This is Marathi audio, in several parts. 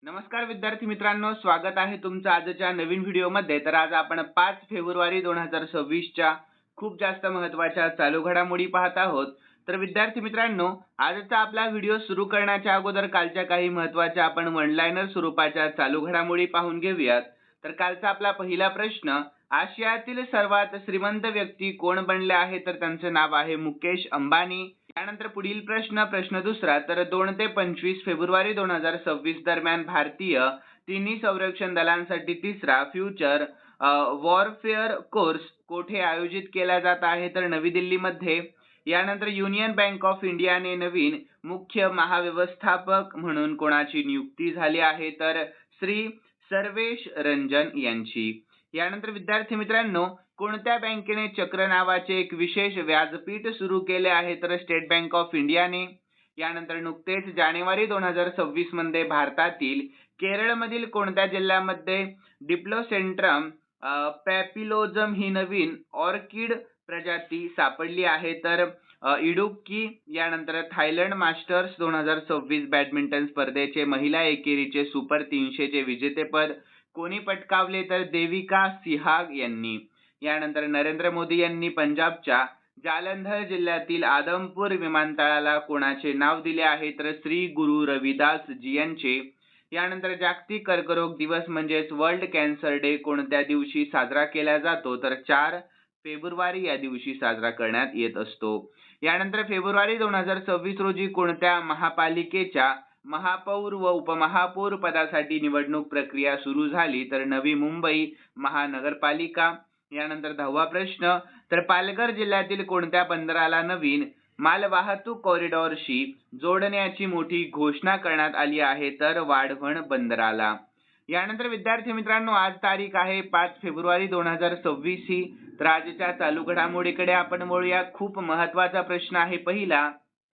नमस्कार विद्यार्थी मित्रांनो, स्वागत आहे तुमचं आजच्या नवीन व्हिडिओमध्ये। तर आज आपण 5 फेब्रुवारी 2026 च्या खूप जास्त महत्त्वाच्या चालू घडामोडी पाहत आहोत। तर विद्यार्थी मित्रांनो, आजचा आपला व्हिडिओ सुरू करण्याच्या अगोदर कालच्या काही महत्त्वाच्या आपण वन लाइनर स्वरूपाच्या चालू घडामोडी पाहून घेऊयात। तर कालचा आपला पहिला प्रश्न, आशियातील सर्वात श्रीमंत व्यक्ती कोण बनले आहे? तर त्यांचं नाव आहे मुकेश अंबानी। त्यानंतर पुढील प्रश्न दुसरा, तर 2 ते 25 फेब्रुवारी 2026 दरम्यान भारतीय तिन्ही संरक्षण दलांसाठी तिसरा फ्युचर वॉरफेअर कोर्स कोठे आयोजित केला जात आहे? तर नवी दिल्लीमध्ये। यानंतर युनियन बँक ऑफ इंडियाने नवीन मुख्य महाव्यवस्थापक म्हणून कोणाची नियुक्ती झाली आहे? तर श्री सर्वेश रंजन यांची। यानंतर विद्यार्थी मित्रांनो, कोणत्या बँकेने चक्र नावाचे एक विशेष व्याजपीठ सुरू केले आहे? तर स्टेट बँक ऑफ इंडियाने। यानंतर नुकतेच जानेवारी 2026 मध्ये भारतातील केरळमधील कोणत्या जिल्ह्यामध्ये डिप्लोसेंट्रम पॅपिलोजम ही नवीन ऑर्किड प्रजाती सापडली आहे? तर इडुक्की। यानंतर थायलंड मास्टर्स 2026 बॅडमिंटन स्पर्धेचे महिला एकेरीचे सुपर 300 चे विजेतेपद कोणी पटकावले? तर देविका सिहाग यांनी। यानंतर नरेंद्र मोदी यांनी पंजाबच्या जालंधर जिल्ह्यातील आदमपूर विमानतळाला कोणाचे नाव दिले आहे? तर श्री गुरु रविदास जी यांचे। यानंतर जागतिक कर्करोग दिवस म्हणजेच वर्ल्ड कॅन्सर डे कोणत्या दिवशी साजरा केला जातो? तर 4 फेब्रुवारी या दिवशी साजरा करण्यात येत असतो। यानंतर फेब्रुवारी 2026 रोजी कोणत्या महापालिकेच्या महापौर व उपमहापौर पदासाठी निवडणूक प्रक्रिया सुरू झाली? तर नवी मुंबई महानगरपालिका। यानंतर 10वा प्रश्न, तर पालघर जिल्ह्यातील कोणत्या बंदराला नवीन मालवाहतूक कॉरिडॉरशी जोडण्याची मोठी घोषणा करण्यात आली आहे? तर वाढवण बंदराला। यानंतर विद्यार्थी मित्रांनो, आज तारीख आहे 5 फेब्रुवारी 2026 ही। तर आजच्या चालू घडामोडीकडे आपण वळूया। खूप महत्त्वाचा प्रश्न आहे पहिला,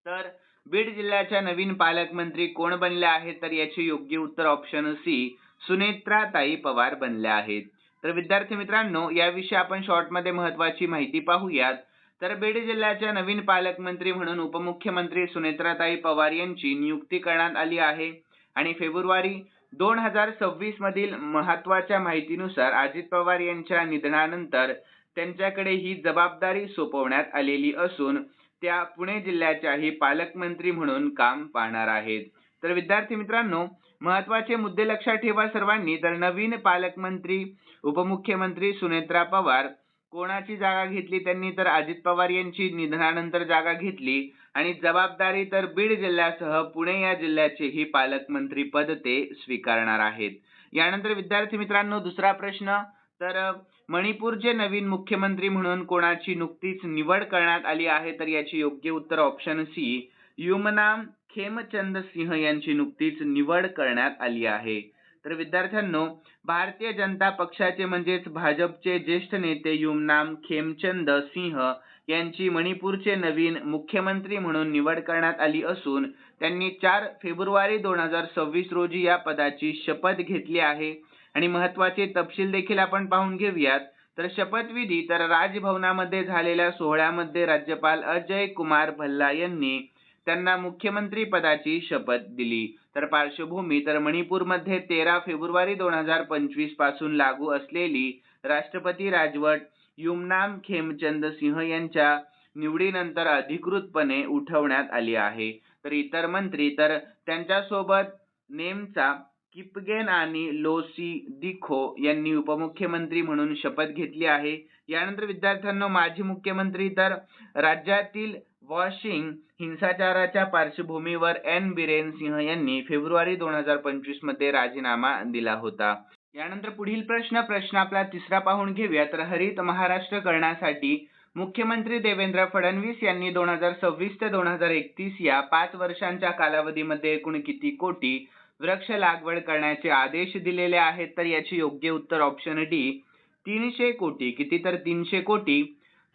तर बीड जिल्ह्याच्या नवीन पालकमंत्री कोण बनले आहेत? तर याचे योग्य उत्तर ऑप्शन सी, सुनेत्राताई पवार बनल्या आहेत। तर विद्यार्थी मित्रांनो, याविषयी आपण शॉर्टमध्ये महत्त्वाची माहिती पाहूयात। तर बीड जिल्ह्याच्या नवीन पालकमंत्री म्हणून उपमुख्यमंत्री सुनेत्राताई पवार यांची नियुक्ती करण्यात आली आहे। आणि फेब्रुवारी 2026 मधील महत्त्वाच्या माहितीनुसार अजित पवार यांच्या निधनानंतर त्यांच्याकडे ही जबाबदारी सोपवण्यात आलेली असून त्या पुणे जिल्ह्याच्याही पालकमंत्री म्हणून काम पाहणार आहेत। तर विद्यार्थी मित्रांनो, महत्त्वाचे मुद्दे लक्षात ठेवा सर्वांनी। तर नवीन पालकमंत्री उपमुख्यमंत्री सुनेत्रा पवार कोणाची जागा घेतली त्यांनी? तर अजित पवार यांची निधनानंतर जागा घेतली। आणि जबाबदारी तर बीड जिल्ह्यासह पुणे या जिल्ह्याचेही पालकमंत्री पद ते स्वीकारणार आहेत। यानंतर विद्यार्थी मित्रांनो, दुसरा प्रश्न, तर मणिपूरचे नवीन मुख्यमंत्री म्हणून कोणाची नुकतीच निवड करण्यात आली आहे? तर याचे योग्य उत्तर ऑप्शन सी, युमनाम खेमचंद सिंह यांची नुकतीच निवड करण्यात आली आहे। तर विद्यार्थ्यांनो, भारतीय जनता पक्षाचे म्हणजेच भाजपचे ज्येष्ठ नेते युमनाम खेमचंद सिंह यांची मणिपूरचे नवीन मुख्यमंत्री म्हणून निवड करण्यात आली असून त्यांनी 4 फेब्रुवारी 2026 रोजी या पदाची शपथ घेतली आहे। आणि महत्त्वाचे तपशील देखील आपण पाहून घेऊयात। तर शपथविधी, तर राजभवनामध्ये झालेल्या सोहळ्यामध्ये राज्यपाल अजय कुमार भल्ला यांनी त्यांना मुख्यमंत्री पदाची शपथ दिली। तर पार्श्वभूमी, तर मणिपूरमध्ये 13 फेब्रुवारी 2025 पासून लागू असलेली राष्ट्रपती राजवट युमनाम खेमचंद सिंह यांच्या निवडीनंतर अधिकृतपणे उठवण्यात आली आहे। तर इतर मंत्री, तर त्यांच्यासोबत नेमचा किपगेन आणि लोसीदिखो यांनी उपमुख्यमंत्री म्हणून शपथ घेतली आहे। यानंतर विद्यार्थ्यांनो, माजी मुख्यमंत्री, तर राज्यातील वॉशिंग हिंसाचाराच्या पार्श्वभूमीवर एन बिरेन सिंह यांनी फेब्रुवारी 2025 मध्ये राजीनामा दिला होता। यानंतर पुढील प्रश्न आपला तिसरा पाहून घेऊया। तर हरित महाराष्ट्र करण्यासाठी मुख्यमंत्री देवेंद्र फडणवीस यांनी 2026 ते 2031 या 5 वर्षांच्या कालावधीमध्ये एकूण किती कोटी वृक्ष लागवड करण्याचे आदेश दिलेले आहेत? तर याचे योग्य उत्तर ऑप्शन डी, 300 कोटी। किती? तर 300 कोटी।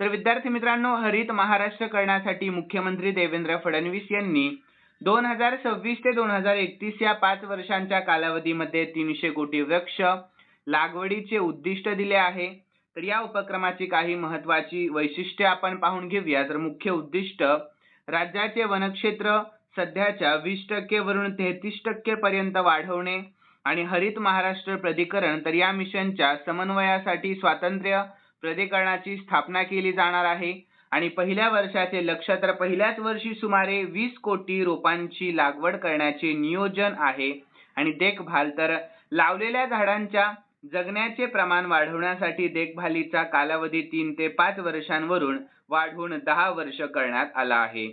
तर विद्यार्थी मित्रांनो, हरित महाराष्ट्र करण्यासाठी मुख्यमंत्री देवेंद्र फडणवीस यांनी 2026 ते 2031 या 5 वर्षांच्या कालावधीमध्ये 300 कोटी वृक्ष लागवडीचे उद्दिष्ट दिले आहे। तर या उपक्रमाची काही महत्त्वाची वैशिष्ट्ये आपण पाहून घेऊया। तर मुख्य उद्दिष्ट, राज्याचे वनक्षेत्र सध्याच्या 20% वरून 33% पर्यंत वाढवणे, आणि हरित महाराष्ट्र प्राधिकरण, तर या मिशनच्या समन्वयासाठी स्वातंत्र्य प्राधिकरणाची स्थापना केली जाणार आहे. आणि पहिल्या वर्षाचे लक्ष्य, तर पहिल्याच वर्षी सुमारे 20 कोटी रोपांची लागवड करण्याचे नियोजन आहे. आणि देखभाल, तर लावलेल्या झाडांच्या जगण्याचे प्रमाण वाढवण्यासाठी देखभालीचा कालावधी 3 ते 5 वर्षांवरून वाढवून 10 वर्ष करण्यात आला आहे.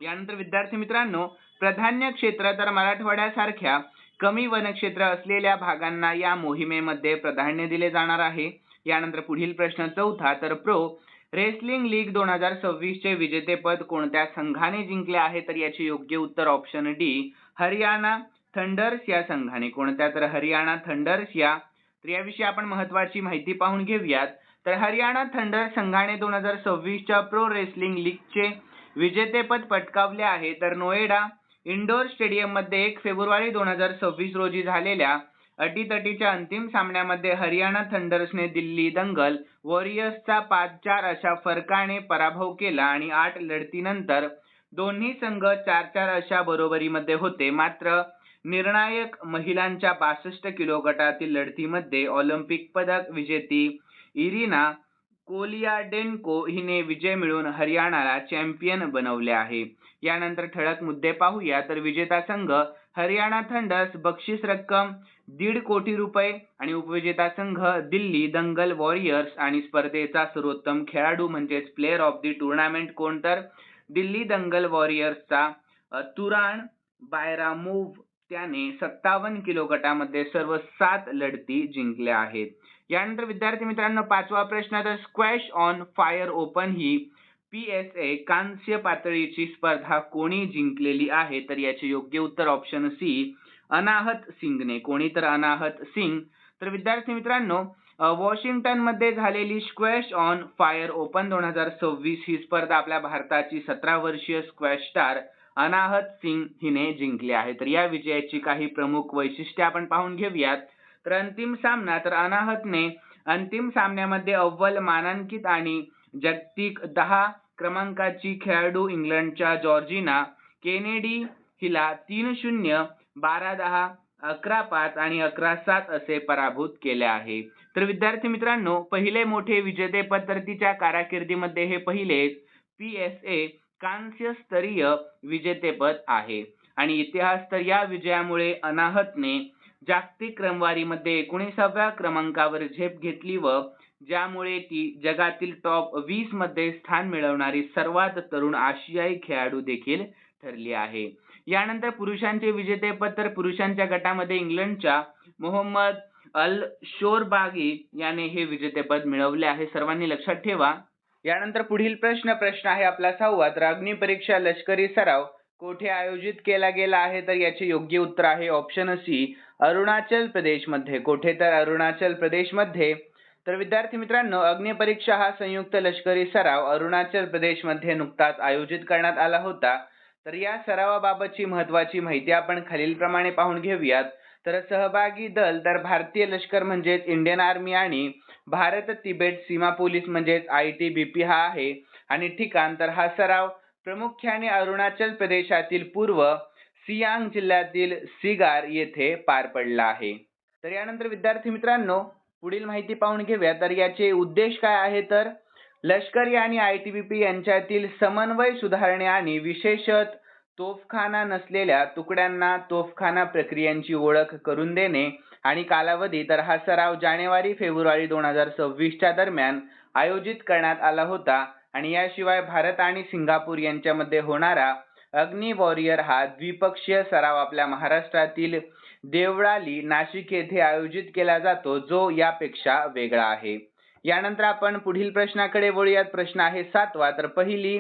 यानंतर विद्यार्थी मित्रांनो, प्राधान्य क्षेत्र, तर मराठवाड्यासारख्या कमी वनक्षेत्र असलेल्या भागांना या मोहिमेमध्ये प्राधान्य दिले जाणार आहे. यानंतर पुढील प्रश्न चौथा, तर प्रो रेसलिंग लीग 2026 चे विजेतेपद कोणत्या संघाने जिंकले आहे? तर याचे योग्य उत्तर ऑप्शन डी, हरियाणा थंडर्स या संघाने. कोणत्या? तर हरियाणा थंडर्स या. तर याविषयी आपण महत्त्वाची माहिती पाहून घेऊयात. तर हरियाणा थंडर संघाने 2026च्या प्रो रेसलिंग लीगचे विजेतेपद पटकावले आहे. तर नोएडा इंडोर स्टेडियम मध्ये 1 फेब्रुवारी 2026 रोजी झालेल्या अटीतटीच्या अंतिम सामन्यामध्ये हरियाणा थंडर्सने दिल्ली दंगल वॉरियर्सचा 5-4 अशा फरकाने पराभव केला आणि 8 लढतीनंतर दोन्ही संघ 4-4 अशा बरोबरीमध्ये होते. मात्र निर्णायक महिलांच्या 62 किलो गटातील लढतीमध्ये ऑलिम्पिक पदक विजेती इरिना कोलियाडेन्को हिने विजय मिळवून हरियाणाला चॅम्पियन बनवले आहे. यानंतर ठळक मुद्दे पाहूया. तर विजेता संघ हरियाणा थंडर्स बक्षीस रक्कम 1.5 कोटी रुपये आणि उपविजेता संघ दिल्ली दंगल वॉरियर्स. आणि स्पर्धेचा सर्वोत्तम खेळाडू म्हणजेच प्लेयर ऑफ द टुर्नामेंट कोण? तर दिल्ली दंगल वॉरियर्सचा तुरान बायरामोव्ह, त्याने 57 किलो गटामध्ये सर्व 7 लढती जिंकल्या आहेत. यानंतर विद्यार्थी मित्रांनो, पाचवा प्रश्न, तर squash on fire open he PSA कांस्य पातळीची स्पर्धा कोणी जिंकलेली आहे? तर याचे योग्य उत्तर ऑप्शन सी, अनाहत सिंगने. कोणी? तर अनाहत सिंग. तर विद्यार्थी मित्रांनो, वॉशिंग्टन मध्ये झालेली स्क्वॅश ऑन फायर ओपन 2026 ही स्पर्धा आपल्या भारताची 17 वर्षीय स्क्वॅश स्टार अनाहत सिंग हिने जिंकली आहे. तर या विजयाची काही प्रमुख वैशिष्ट्ये आपण पाहून घेऊयात. तर अंतिम सामना, तर अनाहतने अंतिम सामन्यामध्ये अव्वल मानांकित आणि जागतिक 10 क्रमांकाची खेळाडू इंग्लंडच्या जॉर्जिना केनेडी हिला 3-0, 12-10, 11-5 आणि 11-7 असे पराभूत केले आहे. तर विद्यार्थी मित्रांनो, पहिले मोठे विजेतेपद तर तिच्या कारकिर्दीमध्ये हे पहिलेच PSA कांस्य स्तरीय विजेतेपद आहे. आणि इतिहास, तर या विजयामुळे अनाहतने जागतिक क्रमवारीमध्ये 19व्या क्रमांकावर झेप घेतली व ज्यामुळे ती जगातील टॉप 20 मध्ये स्थान मिळवणारी सर्वात तरुण आशियाई खेळाडू देखील ठरली आहे. यानंतर पुरुषांचे विजेतेपद, तर पुरुषांच्या गटामध्ये इंग्लंडच्या मोहम्मद अल शोरबागी याने हे विजेतेपद मिळवले आहे. सर्वांनी लक्षात ठेवा. यानंतर पुढील प्रश्न आहे आपला 6वा, तर अग्निपरीक्षा लष्करी सराव कोठे आयोजित केला गेला आहे? तर याचे योग्य उत्तर आहे ऑप्शन सी, अरुणाचल प्रदेश मध्ये. कोठे? तर अरुणाचल प्रदेश मध्ये. तर विद्यार्थी मित्रांनो, अग्निपरीक्षा हा संयुक्त लष्करी सराव अरुणाचल प्रदेश मध्ये नुकताच आयोजित करण्यात आला होता. तर या सरावाबाबतची महत्त्वाची माहिती आपण खालीलप्रमाणे पाहून घेऊयात. तर सहभागी दल, तर भारतीय लष्कर म्हणजेच इंडियन आर्मी आणि भारत तिबेट सीमा पोलीस म्हणजेच ITBP हा आहे. आणि ठिकाण, तर हा सराव प्रामुख्याने अरुणाचल प्रदेशातील पूर्व सियांग जिल्ह्यातील सिगार येथे पार पडला आहे. तर यानंतर विद्यार्थी मित्रांनो, पुढील माहिती पाहून घेऊया. तर याचे उद्देश काय आहे? तर लष्करी आणि ITBP यांच्यातील समन्वय सुधारणे आणि विशेषत तोफखाना नसलेल्या तुकड्यांना तोफखाना प्रक्रियांची ओळख करून देणे. आणि कालावधी, तर हा सराव जानेवारी-फेब्रुवारी 2026 च्या दरम्यान आयोजित करण्यात आला होता. आणि याशिवाय भारत आणि सिंगापूर यांच्यामध्ये होणारा अग्नि वॉरियर हा द्विपक्षीय सराव आपल्या महाराष्ट्रातील देवळाली नाशिक येथे आयोजित केला जातो, जो यापेक्षा वेगळा आहे. यानंतर आपण पुढील प्रश्नाकडे वळूयात. प्रश्न आहे 7वा, तर पहिली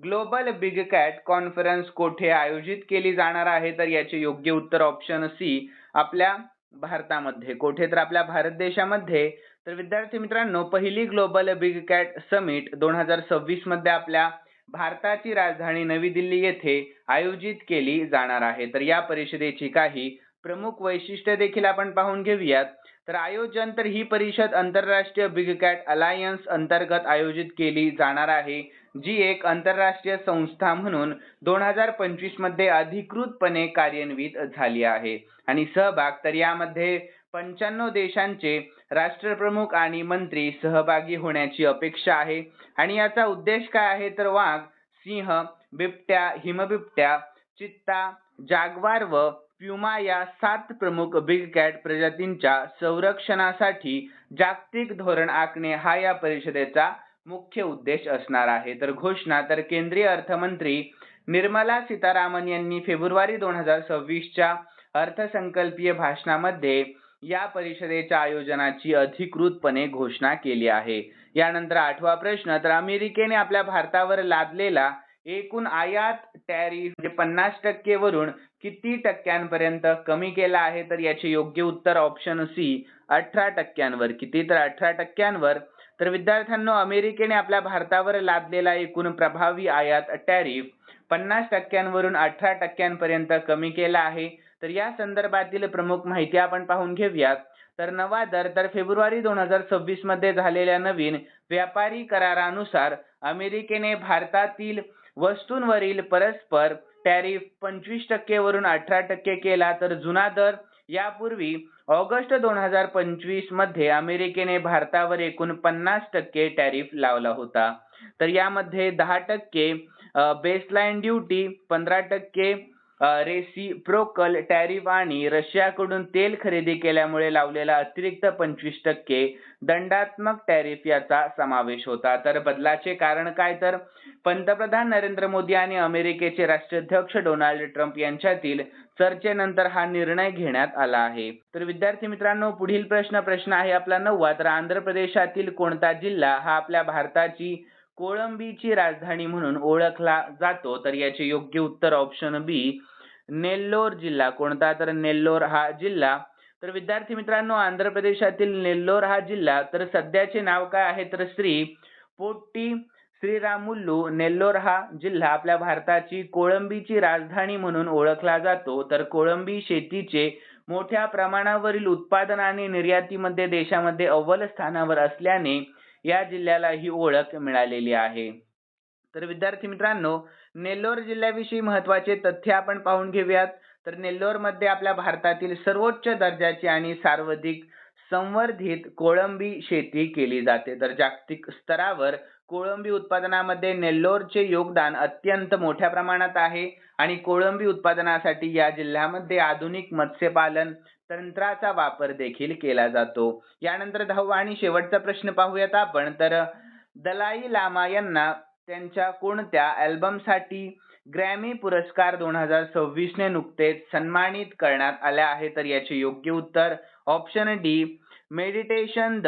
ग्लोबल बिग कॅट कॉन्फरन्स कोठे आयोजित केली जाणार आहे? तर याचे योग्य उत्तर ऑप्शन सी, आपल्या भारतामध्ये. कोठे? तर आपल्या भारत देशामध्ये. तर विद्यार्थी मित्रांनो, पहिली ग्लोबल बिग कॅट समिट 2026 मध्ये आपल्या भारताची राजधानी नवी दिल्ली येथे आयोजित केली जाणार आहे. तर या परिषदेची काही प्रमुख वैशिष्ट्य देखील आपण पाहून घेऊयात. तर आयोजन तर ही परिषद आंतरराष्ट्रीय बिग कॅट अलायन्स अंतर्गत आयोजित केली जाणार आहे, जी एक आंतरराष्ट्रीय संस्था म्हणून 2025 मध्ये अधिकृतपणे कार्यान्वित झाली आहे. आणि सहभाग तर यामध्ये 95 देशांचे राष्ट्रप्रमुख आणि मंत्री सहभागी होण्याची अपेक्षा आहे. आणि याचा उद्देश काय आहे तर वाघ, सिंह, बिबट्या, हिमबिबट्या, चित्ता, जाग्वार व प्युमा या 7 प्रमुख बिग कॅट प्रजातींच्या संरक्षणासाठी जागतिक धोरण आखणे हा या परिषदेचा मुख्य उद्देश असणार आहे. तर घोषणा तर केंद्रीय अर्थमंत्री निर्मला सीतारामन यांनी फेब्रुवारी 2026च्या अर्थसंकल्पीय भाषणामध्ये या परिषदेच्या आयोजनाची अधिकृतपणे घोषणा केली आहे. यानंतर 8वा प्रश्न, तर अमेरिकेने आपल्या भारतावर लादलेला एकूण आयात टॅरिफ 50% वरून किती टक्क्यांपर्यंत कमी केला आहे? तर याचे योग्य उत्तर ऑप्शन सी 18%वर. किती? तर 18%वर. तर विद्यार्थ्यांनो, अमेरिकेने आपल्या भारतावर लादलेला एकूण प्रभावी आयात टॅरिफ 50%वरून 18%पर्यंत कमी केला आहे. तर या संदर्भातील प्रमुख माहिती आपण पाहून घेऊयात. तर नवा दर तर फेब्रुवारी 2026 मध्ये झालेल्या नवीन व्यापारी करारानुसार अमेरिकेने भारतातील वस्तूंवरील परस्पर टॅरिफ 25% वरून 18% केला. तर जुना दर यापूर्वी ऑगस्ट 2025 मध्ये अमेरिकेने भारतावर एकूण 50% टॅरिफ लावला होता. तर यामध्ये 10% बेसलाईन ड्युटी, 15% रेसिप्रोकल टॅरिफ आणि रशियाकडून तेल खरेदी केल्यामुळे लावलेला अतिरिक्त 25% दंडात्मक टॅरिफ याचा समावेश होता. तर बदलाचे कारण काय? तर पंतप्रधान नरेंद्र मोदी आणि अमेरिकेचे राष्ट्राध्यक्ष डोनाल्ड ट्रम्प यांच्यातील चर्चेनंतर हा निर्णय घेण्यात आला आहे. तर विद्यार्थी मित्रांनो, पुढील प्रश्न आहे आपला 9वा. तर आंध्र प्रदेशातील कोणता जिल्हा हा आपल्या भारताची कोळंबीची राजधानी म्हणून ओळखला जातो? तर याचे योग्य उत्तर ऑप्शन बी नेल्लोर जिल्हा. कोणता? तर नेल्लोर हा जिल्हा. तर विद्यार्थी मित्रांनो, आंध्र प्रदेशातील नेल्लोर हा जिल्हा तर सध्याचे नाव काय आहे? तर श्री पोट्टी श्रीरामुल्लू. नेल्लोर हा जिल्हा आपल्या भारताची कोळंबीची राजधानी म्हणून ओळखला जातो. तर कोळंबी शेतीचे मोठ्या प्रमाणावरील उत्पादन आणि निर्यातीमध्ये देशामध्ये अव्वल स्थानावर असल्याने या जिल्ह्याला ही ओळख मिळालेली आहे. तर विद्यार्थी मित्रांनो, नेल्लोर जिल्ह्याविषयी महत्त्वाचे तथ्य आपण पाहून घेऊयात. तर नेल्लोर मध्ये आपल्या भारतातील सर्वोच्च दर्जाची आणि सर्वाधिक संवर्धित कोळंबी शेती केली जाते. तर जागतिक स्तरावर कोळंबी उत्पादनामध्ये नेल्लोरचे योगदान अत्यंत मोठ्या प्रमाणात आहे आणि कोळंबी उत्पादनासाठी या जिल्ह्यामध्ये आधुनिक मत्स्यपालन तंत्राचा वापर देखील केला जातो. यानंतर 10वा आणि शेवटचा प्रश्न पाहूयात आपण. तर दलाई लामा यांना त्यांच्या कोणत्या अल्बमसाठी ग्रॅमी पुरस्कार 2026 ने नुकतेच सन्मानित करण्यात आले आहे? तर याचे योग्य उत्तर option D meditation the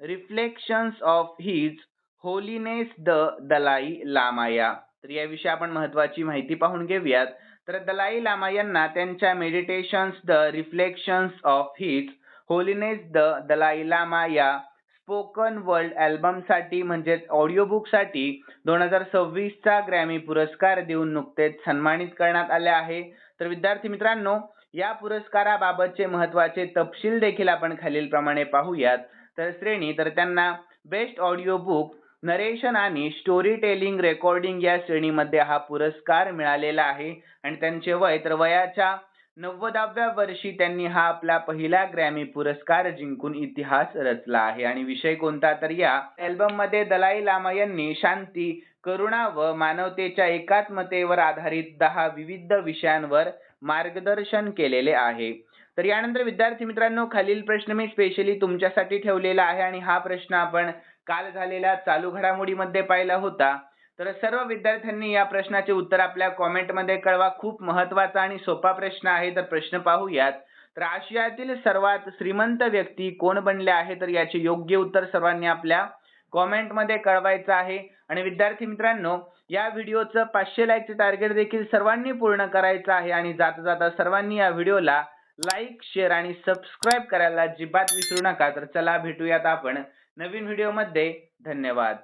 reflections of his holiness the Dalai लामाया. तर याविषयी आपण महत्त्वाची माहिती पाहून घेऊयात. तर दलाई लामा यांना त्यांच्या meditations the reflections of his holiness the Dalai Lama या स्पोकन वर्ल्ड अल्बमसाठी म्हणजेच ऑडिओ बुकसाठी 2026 चा ग्रॅमी पुरस्कार देऊन नुकतेच सन्मानित करण्यात आले आहे. तर विद्यार्थी मित्रांनो, या पुरस्काराबाबतचे महत्त्वाचे तपशील देखील आपण खालीलप्रमाणे पाहूयात. तर श्रेणी तर त्यांना बेस्ट ऑडिओ बुक, नरेशन आणि स्टोरी टेलिंग रेकॉर्डिंग या श्रेणीमध्ये हा पुरस्कार मिळालेला आहे. आणि त्यांचे वय तर वयाच्या 90व्या वर्षी त्यांनी हा आपला पहिला ग्रॅमी पुरस्कार जिंकून इतिहास रचला आहे. आणि विषय कोणता? तर या अल्बम मध्ये दलाई लामा यांनी शांती, करुणा व मानवतेच्या एकात्मतेवर आधारित 10 विविध विषयांवर मार्गदर्शन केलेले आहे. तर यानंतर विद्यार्थी मित्रांनो, खालील प्रश्न मी स्पेशली तुमच्यासाठी ठेवलेला आहे आणि हा प्रश्न आपण काल झालेल्या चालू घडामोडीमध्ये पाहिला होता. तर सर्व विद्यार्थ्यांनी या प्रश्नाचे उत्तर आपल्या कॉमेंटमध्ये कळवा. खूप महत्त्वाचा आणि सोपा प्रश्न आहे. तर प्रश्न पाहूयात. तर आशियातील सर्वात श्रीमंत व्यक्ती कोण बनले आहे? तर याचे योग्य उत्तर सर्वांनी आपल्या कॉमेंटमध्ये कळवायचं आहे. आणि विद्यार्थी मित्रांनो, या व्हिडिओचं 500 लाईकचे टार्गेट देखील सर्वांनी पूर्ण करायचं आहे. आणि जाता जाता सर्वांनी या व्हिडिओला लाईक, शेअर आणि सबस्क्राईब करायला अजिबात विसरू नका. तर चला भेटूयात आपण नवीन व्हिडिओमध्ये. धन्यवाद.